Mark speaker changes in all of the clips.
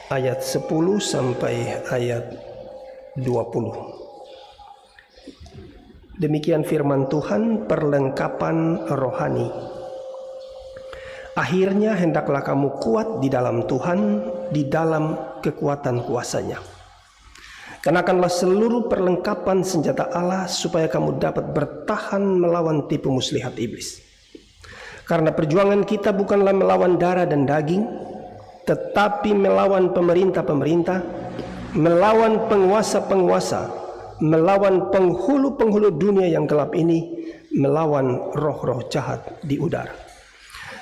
Speaker 1: ayat 10 sampai ayat 20. Demikian firman Tuhan, perlengkapan rohani. Akhirnya hendaklah kamu kuat di dalam Tuhan, di dalam kekuatan kuasa-Nya. Kenakanlah seluruh perlengkapan senjata Allah supaya kamu dapat bertahan melawan tipu muslihat iblis. Karena perjuangan kita bukanlah melawan darah dan daging, tetapi melawan pemerintah-pemerintah, melawan penguasa-penguasa, melawan penghulu-penghulu dunia yang gelap ini, melawan roh-roh jahat di udara.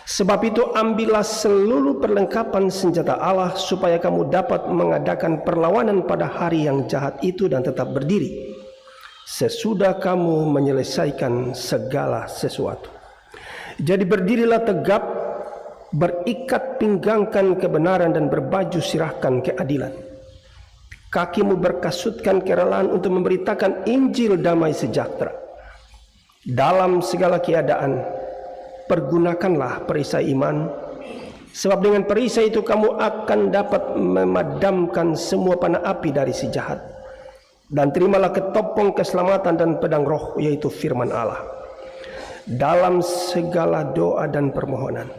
Speaker 1: Sebab itu ambillah seluruh perlengkapan senjata Allah supaya kamu dapat mengadakan perlawanan pada hari yang jahat itu dan tetap berdiri sesudah kamu menyelesaikan segala sesuatu. Jadi berdirilah tegap, berikat pinggangkan kebenaran dan berbaju sirahkan keadilan. Kakimu berkasutkan kerelaan untuk memberitakan Injil damai sejahtera. Dalam segala keadaan pergunakanlah perisai iman, sebab dengan perisai itu kamu akan dapat memadamkan semua panah api dari si jahat. Dan terimalah ketopong keselamatan dan pedang roh, yaitu firman Allah. Dalam segala doa dan permohonan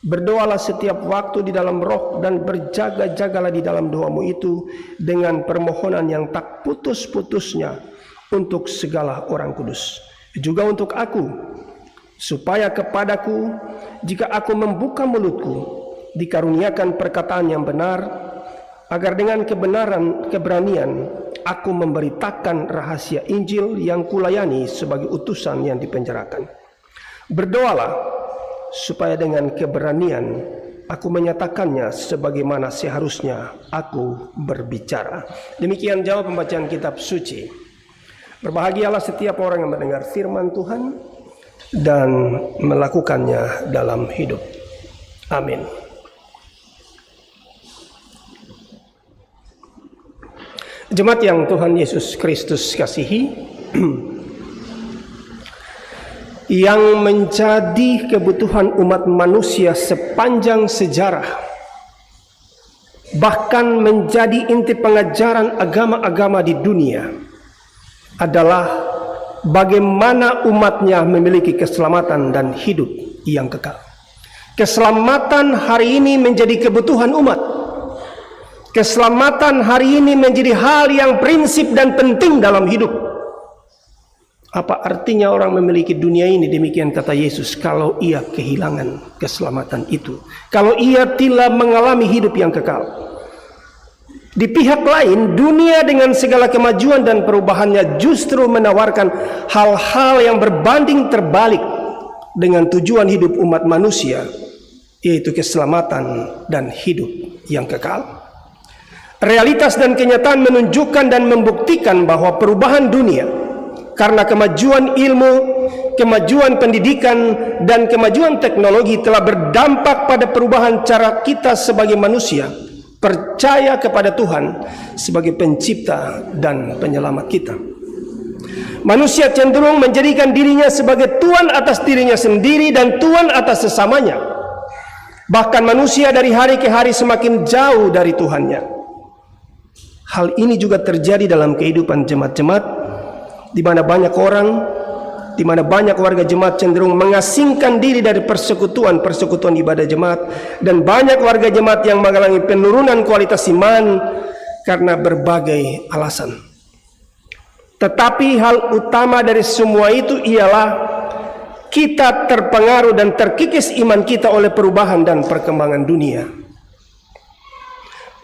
Speaker 1: berdoalah setiap waktu di dalam roh, dan berjaga-jagalah di dalam doamu itu dengan permohonan yang tak putus-putusnya untuk segala orang kudus, juga untuk aku, supaya kepadaku, jika aku membuka mulutku, dikaruniakan perkataan yang benar, agar dengan keberanian aku memberitakan rahasia Injil yang kulayani sebagai utusan yang dipenjarakan. Berdoalah supaya dengan keberanian aku menyatakannya sebagaimana seharusnya aku berbicara. Demikian jawab pembacaan kitab suci. Berbahagialah setiap orang yang mendengar firman Tuhan dan melakukannya dalam hidup. Amin. Jemaat yang Tuhan Yesus Kristus kasihi, yang menjadi kebutuhan umat manusia sepanjang sejarah, bahkan menjadi inti pengajaran agama-agama di dunia, adalah bagaimana umatnya memiliki keselamatan dan hidup yang kekal. Keselamatan hari ini menjadi kebutuhan umat. Keselamatan hari ini menjadi hal yang prinsip dan penting dalam hidup. Apa artinya orang memiliki dunia ini? Demikian kata Yesus, kalau ia kehilangan keselamatan itu, kalau ia tidak mengalami hidup yang kekal. Di pihak lain, dunia dengan segala kemajuan dan perubahannya justru menawarkan hal-hal yang berbanding terbalik dengan tujuan hidup umat manusia, yaitu keselamatan dan hidup yang kekal. Realitas dan kenyataan menunjukkan dan membuktikan bahwa perubahan dunia karena kemajuan ilmu, kemajuan pendidikan, dan kemajuan teknologi telah berdampak pada perubahan cara kita sebagai manusia percaya kepada Tuhan sebagai pencipta dan penyelamat kita. Manusia cenderung menjadikan dirinya sebagai tuan atas dirinya sendiri dan tuan atas sesamanya. Bahkan manusia dari hari ke hari semakin jauh dari Tuhannya. Hal ini juga terjadi dalam kehidupan jemaat-jemaat, di mana banyak warga jemaat cenderung mengasingkan diri dari persekutuan ibadah jemaat, dan banyak warga jemaat yang mengalami penurunan kualitas iman karena berbagai alasan. Tetapi hal utama dari semua itu ialah kita terpengaruh dan terkikis iman kita oleh perubahan dan perkembangan dunia.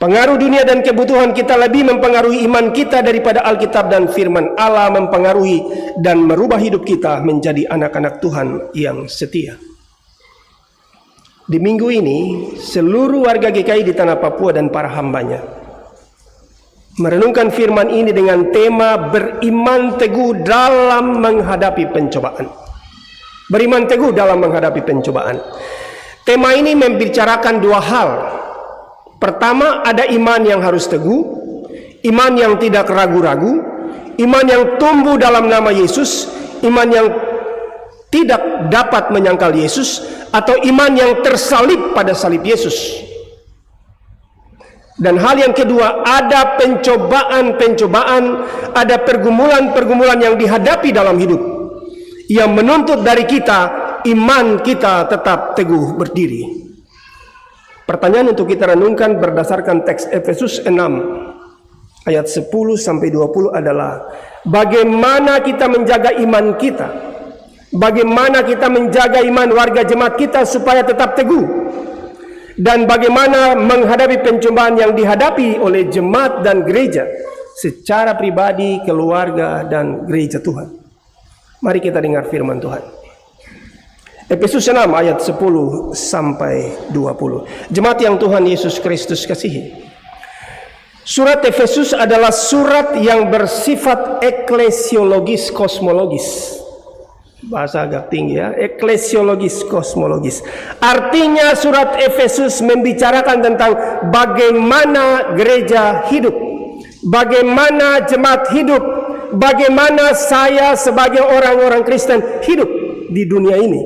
Speaker 1: Pengaruh dunia dan kebutuhan kita lebih mempengaruhi iman kita daripada Alkitab dan firman Allah mempengaruhi dan merubah hidup kita menjadi anak-anak Tuhan yang setia. Di minggu ini, seluruh warga GKI di tanah Papua dan para hambanya merenungkan firman ini dengan tema beriman teguh dalam menghadapi pencobaan. Beriman teguh dalam menghadapi pencobaan. Tema ini membicarakan dua hal. Pertama, ada iman yang harus teguh, iman yang tidak ragu-ragu, iman yang tumbuh dalam nama Yesus, iman yang tidak dapat menyangkal Yesus, atau iman yang tersalib pada salib Yesus. Dan hal yang kedua, ada pencobaan-pencobaan, ada pergumulan-pergumulan yang dihadapi dalam hidup, yang menuntut dari kita, iman kita tetap teguh berdiri. Pertanyaan untuk kita renungkan berdasarkan teks Efesus 6 ayat 10-20 adalah, bagaimana kita menjaga iman kita? Bagaimana kita menjaga iman warga jemaat kita supaya tetap teguh? Dan bagaimana menghadapi pencobaan yang dihadapi oleh jemaat dan gereja secara pribadi, keluarga, dan gereja Tuhan. Mari kita dengar firman Tuhan. Efesus 6 ayat 10-20. Jemaat yang Tuhan Yesus Kristus kasihi, surat Efesus adalah surat yang bersifat eklesiologis kosmologis. Bahasa agak tinggi ya, eklesiologis kosmologis. Artinya surat Efesus membicarakan tentang bagaimana gereja hidup, bagaimana jemaat hidup, bagaimana saya sebagai orang-orang Kristen hidup di dunia ini,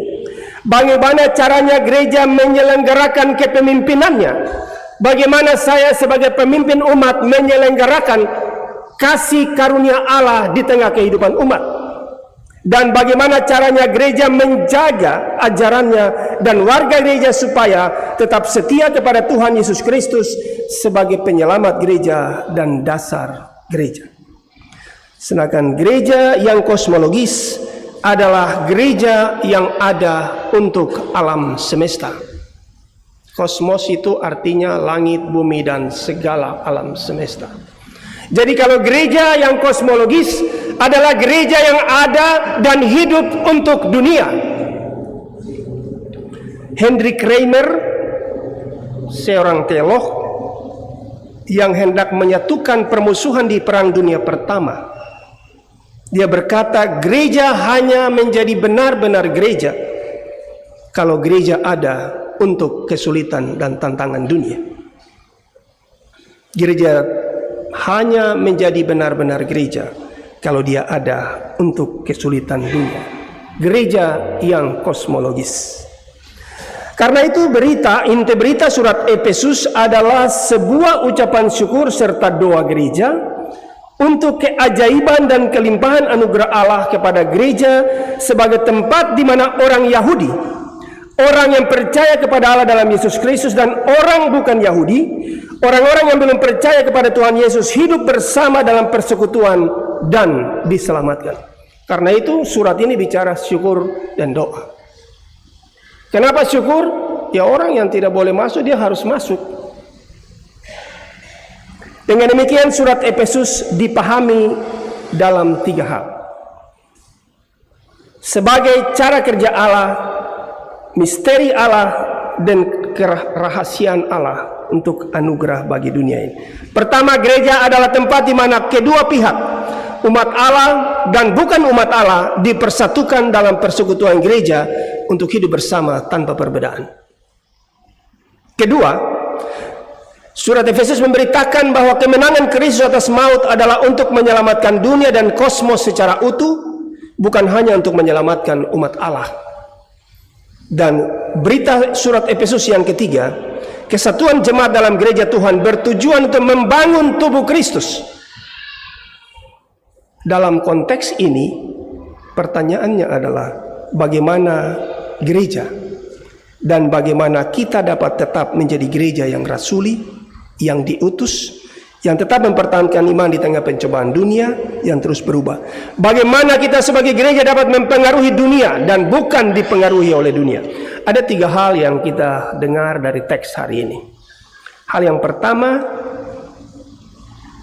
Speaker 1: bagaimana caranya gereja menyelenggarakan kepemimpinannya, bagaimana saya sebagai pemimpin umat menyelenggarakan kasih karunia Allah di tengah kehidupan umat, dan bagaimana caranya gereja menjaga ajarannya dan warga gereja supaya tetap setia kepada Tuhan Yesus Kristus sebagai penyelamat gereja dan dasar gereja. Sedangkan gereja yang kosmologis adalah gereja yang ada untuk alam semesta. Kosmos itu artinya langit, bumi, dan segala alam semesta. Jadi kalau gereja yang kosmologis adalah gereja yang ada dan hidup untuk dunia. Hendrik Reimer, seorang teolog yang hendak menyatukan permusuhan di Perang Dunia Pertama, dia berkata, gereja hanya menjadi benar-benar gereja kalau gereja ada untuk kesulitan dan tantangan dunia. Gereja hanya menjadi benar-benar gereja kalau dia ada untuk kesulitan dunia. Gereja yang kosmologis. Karena itu inti berita surat Efesus adalah sebuah ucapan syukur serta doa gereja untuk keajaiban dan kelimpahan anugerah Allah kepada gereja sebagai tempat di mana orang Yahudi, orang yang percaya kepada Allah dalam Yesus Kristus, dan orang bukan Yahudi, orang-orang yang belum percaya kepada Tuhan Yesus, hidup bersama dalam persekutuan dan diselamatkan. Karena itu surat ini bicara syukur dan doa. Kenapa syukur? Ya, orang yang tidak boleh masuk, dia harus masuk. Dengan demikian surat Efesus dipahami dalam 3 hal. Sebagai cara kerja Allah, misteri Allah, dan kerahasiaan Allah untuk anugerah bagi dunia ini. Pertama, gereja adalah tempat di mana kedua pihak, umat Allah dan bukan umat Allah, dipersatukan dalam persekutuan gereja untuk hidup bersama tanpa perbedaan. Kedua, surat Efesus memberitakan bahwa kemenangan Kristus atas maut adalah untuk menyelamatkan dunia dan kosmos secara utuh, bukan hanya untuk menyelamatkan umat Allah. Dan berita surat Efesus yang ketiga, kesatuan jemaat dalam gereja Tuhan bertujuan untuk membangun tubuh Kristus. Dalam konteks ini, pertanyaannya adalah bagaimana gereja dan bagaimana kita dapat tetap menjadi gereja yang rasuli, yang diutus, yang tetap mempertahankan iman di tengah pencobaan dunia yang terus berubah. Bagaimana kita sebagai gereja dapat mempengaruhi dunia dan bukan dipengaruhi oleh dunia. Ada 3 hal yang kita dengar dari teks hari ini. Hal yang pertama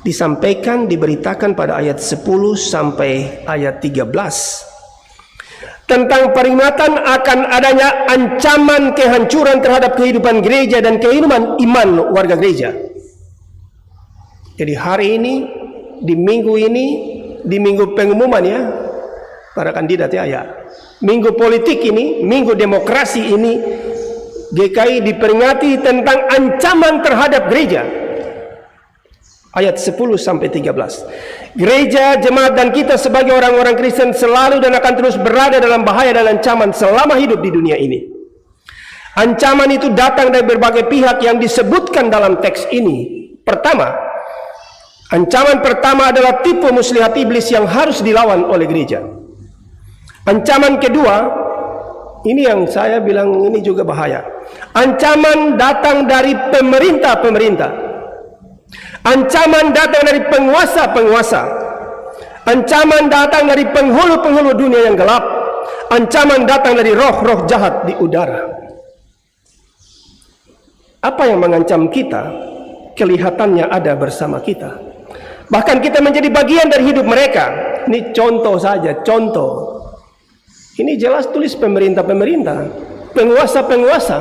Speaker 1: disampaikan, diberitakan pada ayat 10 sampai ayat 13 tentang peringatan akan adanya ancaman kehancuran terhadap kehidupan gereja dan kehidupan iman warga gereja. Jadi hari ini, di minggu ini, di minggu pengumuman ya, para kandidat ya, minggu politik ini, minggu demokrasi ini, GKI diperingati tentang ancaman terhadap gereja. Ayat 10 sampai 13. Gereja, jemaat, dan kita sebagai orang-orang Kristen selalu dan akan terus berada dalam bahaya dan ancaman selama hidup di dunia ini. Ancaman itu datang dari berbagai pihak yang disebutkan dalam teks ini. Pertama, ancaman pertama adalah tipu muslihat iblis yang harus dilawan oleh gereja. Ancaman kedua, ini yang saya bilang ini juga bahaya. Ancaman datang dari pemerintah-pemerintah. Ancaman datang dari penguasa-penguasa. Ancaman datang dari penghulu-penghulu dunia yang gelap. Ancaman datang dari roh-roh jahat di udara. Apa yang mengancam kita, kelihatannya ada bersama kita. Bahkan kita menjadi bagian dari hidup mereka. Ini contoh saja, contoh. Ini jelas tulis pemerintah-pemerintah, penguasa-penguasa.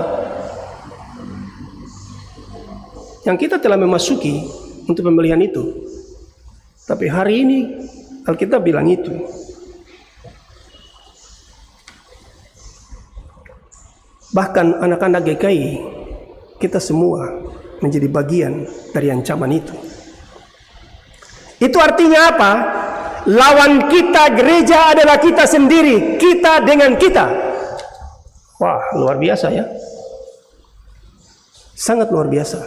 Speaker 1: Yang kita telah memasuki untuk pembelian itu. Tapi hari ini Alkitab bilang itu. Bahkan anak-anak GKI, kita semua menjadi bagian dari ancaman itu. Itu artinya apa? Lawan kita gereja adalah kita sendiri, kita dengan kita. Wah, luar biasa ya. Sangat luar biasa.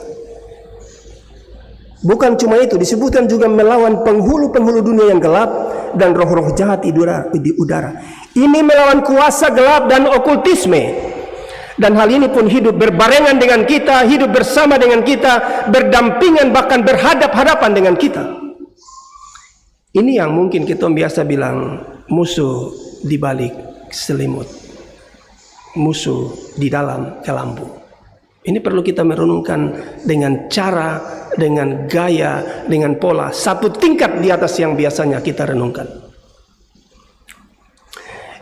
Speaker 1: Bukan cuma itu, disebutkan juga melawan penghulu-penghulu dunia yang gelap dan roh-roh jahat di udara. Ini melawan kuasa gelap dan okultisme. Dan hal ini pun hidup berbarengan dengan kita, hidup bersama dengan kita, berdampingan bahkan berhadap-hadapan dengan kita. Ini yang mungkin kita biasa bilang musuh di balik selimut, musuh di dalam kelambu. Ini perlu kita merenungkan dengan cara, dengan gaya, dengan pola satu tingkat di atas yang biasanya kita renungkan.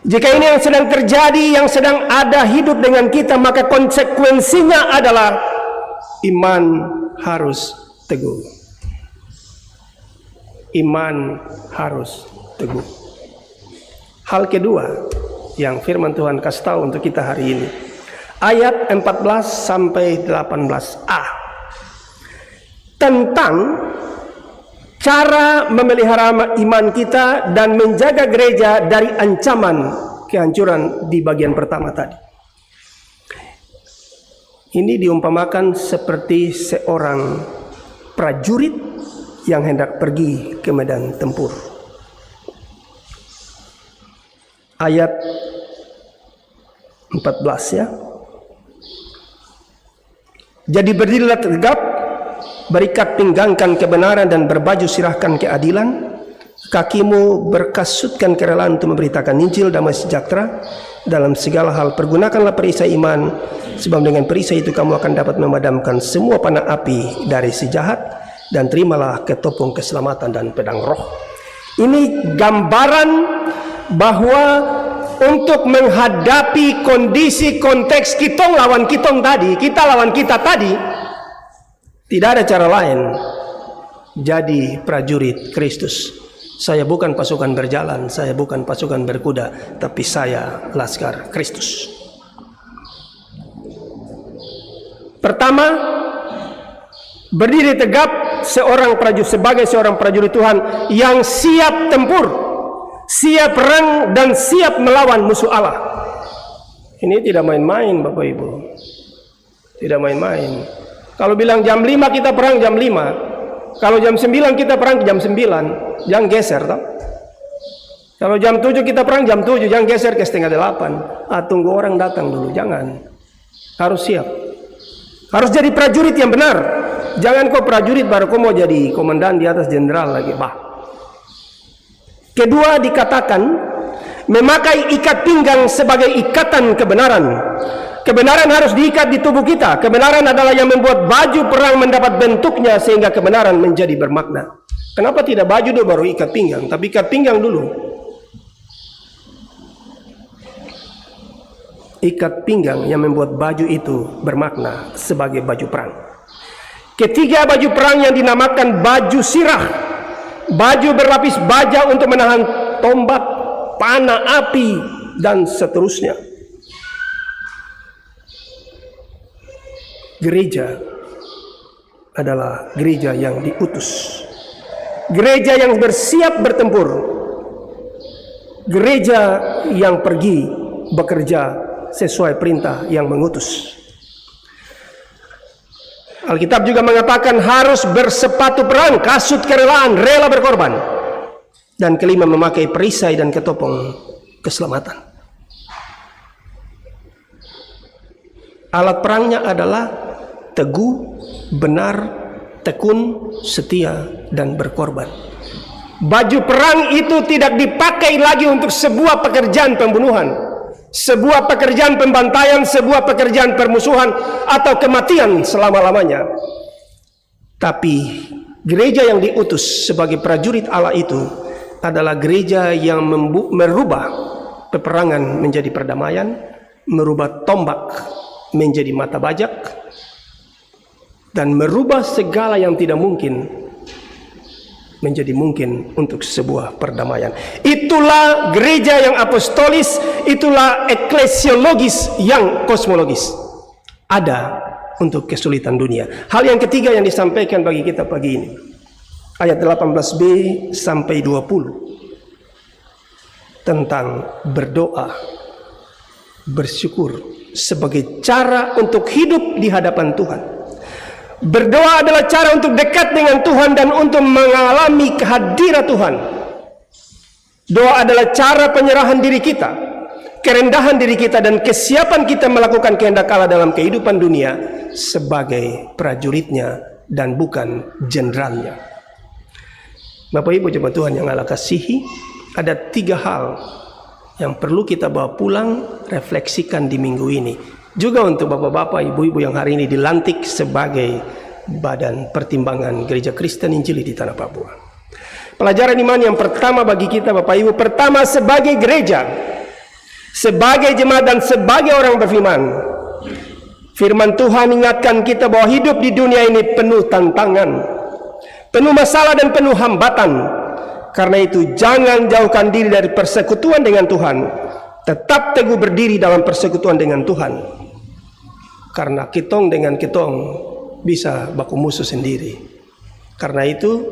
Speaker 1: Jika ini yang sedang terjadi, yang sedang ada hidup dengan kita, maka konsekuensinya adalah iman harus teguh. Iman harus teguh. Hal kedua yang firman Tuhan kasih tahu untuk kita hari ini, ayat 14 sampai 18a, tentang cara memelihara iman kita dan menjaga gereja dari ancaman kehancuran di bagian pertama tadi. Ini diumpamakan seperti seorang prajurit yang hendak pergi ke medan tempur. Ayat 14 ya. Jadi berdirilah tegap, berikat pinggangkan kebenaran dan berbaju sirahkan keadilan. Kakimu berkasutkan kerelaan untuk memberitakan Injil damai sejahtera. Dalam segala hal pergunakanlah perisai iman, sebab dengan perisai itu kamu akan dapat memadamkan semua panah api dari si jahat. Dan terimalah ketopong keselamatan dan pedang roh. Ini gambaran bahwa untuk menghadapi kondisi konteks kitong lawan kitong tadi, kita lawan kita tadi, tidak ada cara lain. Jadi prajurit Kristus. Saya bukan pasukan berjalan, saya bukan pasukan berkuda, tapi saya laskar Kristus. Pertama, berdiri tegap sebagai seorang prajurit Tuhan yang siap tempur, siap perang dan siap melawan musuh Allah. Ini tidak main-main Bapak Ibu. Tidak main-main. Kalau bilang jam 5 kita perang jam 5. Kalau jam 9 kita perang jam 9. Jangan geser toh. Kalau jam 7 kita perang jam 7, jangan geser ke setengah 8. Tunggu orang datang dulu, jangan. Harus siap. Harus jadi prajurit yang benar. Jangan kau prajurit baru kau mau jadi komandan di atas jenderal lagi. Kedua dikatakan memakai ikat pinggang sebagai ikatan kebenaran. Kebenaran harus diikat di tubuh kita. Kebenaran adalah yang membuat baju perang mendapat bentuknya sehingga kebenaran menjadi bermakna. Kenapa tidak baju dulu baru ikat pinggang, tapi ikat pinggang dulu. Ikat pinggang yang membuat baju itu bermakna sebagai baju perang. Ketiga, baju perang yang dinamakan baju sirah, baju berlapis baja untuk menahan tombak, panah api, dan seterusnya. Gereja adalah gereja yang diutus, gereja yang bersiap bertempur, gereja yang pergi bekerja sesuai perintah yang mengutus. Alkitab juga mengatakan harus bersepatu perang, kasut kerelaan, rela berkorban. Dan kelima, memakai perisai dan ketopong keselamatan. Alat perangnya adalah teguh, benar, tekun, setia, dan berkorban. Baju perang itu tidak dipakai lagi untuk sebuah pekerjaan pembunuhan, sebuah pekerjaan pembantaian, sebuah pekerjaan permusuhan, atau kematian selama-lamanya. Tapi gereja yang diutus sebagai prajurit Allah itu adalah gereja yang merubah peperangan menjadi perdamaian, merubah tombak menjadi mata bajak, dan merubah segala yang tidak mungkin menjadi mungkin untuk sebuah perdamaian. Itulah gereja yang apostolis, itulah eklesiologis yang kosmologis. Ada untuk kesulitan dunia. Hal yang ketiga yang disampaikan bagi kita pagi ini, ayat 18b sampai 20, tentang berdoa, bersyukur sebagai cara untuk hidup di hadapan Tuhan. Berdoa adalah cara untuk dekat dengan Tuhan dan untuk mengalami kehadiran Tuhan. Doa adalah cara penyerahan diri kita, kerendahan diri kita, dan kesiapan kita melakukan kehendak Allah dalam kehidupan dunia sebagai prajuritnya dan bukan jenderalnya. Bapak Ibu jemaat Tuhan yang Allah kasihi, ada 3 hal yang perlu kita bawa pulang, refleksikan di minggu ini. Juga untuk bapak-bapak, ibu-ibu yang hari ini dilantik sebagai badan pertimbangan Gereja Kristen Injili di Tanah Papua. Pelajaran iman yang pertama bagi kita Bapak Ibu, pertama sebagai gereja, sebagai jemaat, dan sebagai orang berfirman. Firman Tuhan ingatkan kita bahwa hidup di dunia ini penuh tantangan, penuh masalah dan penuh hambatan. Karena itu jangan jauhkan diri dari persekutuan dengan Tuhan. Tetap teguh berdiri dalam persekutuan dengan Tuhan. Karena kitong dengan kitong bisa baku musuh sendiri. Karena itu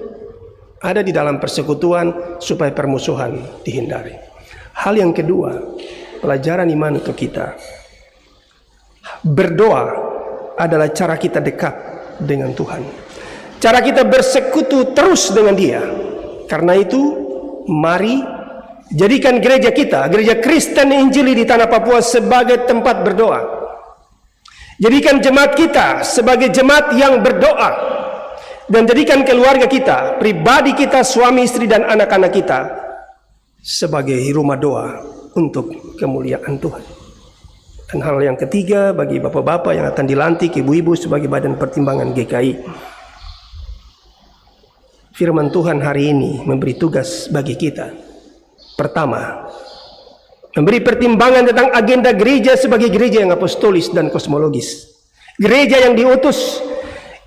Speaker 1: ada di dalam persekutuan supaya permusuhan dihindari. Hal yang kedua, pelajaran iman untuk kita. Berdoa adalah cara kita dekat dengan Tuhan. Cara kita bersekutu terus dengan Dia. Karena itu mari jadikan gereja kita, Gereja Kristen Injili di Tanah Papua, sebagai tempat berdoa. Jadikan jemaat kita sebagai jemaat yang berdoa. Dan jadikan keluarga kita, pribadi kita, suami, istri, dan anak-anak kita sebagai rumah doa untuk kemuliaan Tuhan. Dan hal yang ketiga bagi bapak-bapak yang akan dilantik, ibu-ibu sebagai badan pertimbangan GKI. Firman Tuhan hari ini memberi tugas bagi kita. Pertama, memberi pertimbangan tentang agenda gereja sebagai gereja yang apostolis dan kosmologis. Gereja yang diutus,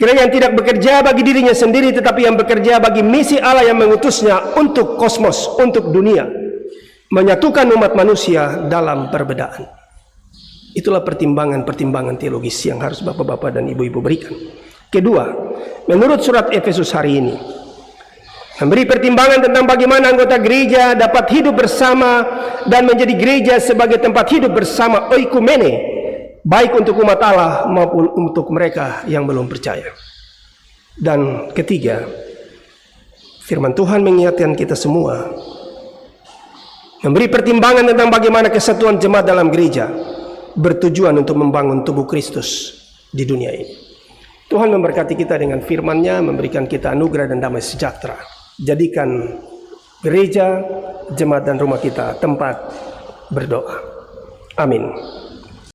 Speaker 1: gereja yang tidak bekerja bagi dirinya sendiri, tetapi yang bekerja bagi misi Allah yang mengutusnya untuk kosmos, untuk dunia, menyatukan umat manusia dalam perbedaan. Itulah pertimbangan-pertimbangan teologis yang harus bapak-bapak dan ibu-ibu berikan. Kedua, menurut surat Efesus hari ini, memberi pertimbangan tentang bagaimana anggota gereja dapat hidup bersama dan menjadi gereja sebagai tempat hidup bersama oikumene, baik untuk umat Allah maupun untuk mereka yang belum percaya. Dan ketiga, firman Tuhan mengingatkan kita semua, memberi pertimbangan tentang bagaimana kesatuan jemaat dalam gereja bertujuan untuk membangun tubuh Kristus di dunia ini. Tuhan memberkati kita dengan firman-Nya, memberikan kita anugerah dan damai sejahtera. Jadikan gereja, jemaat, dan rumah kita tempat berdoa. Amin.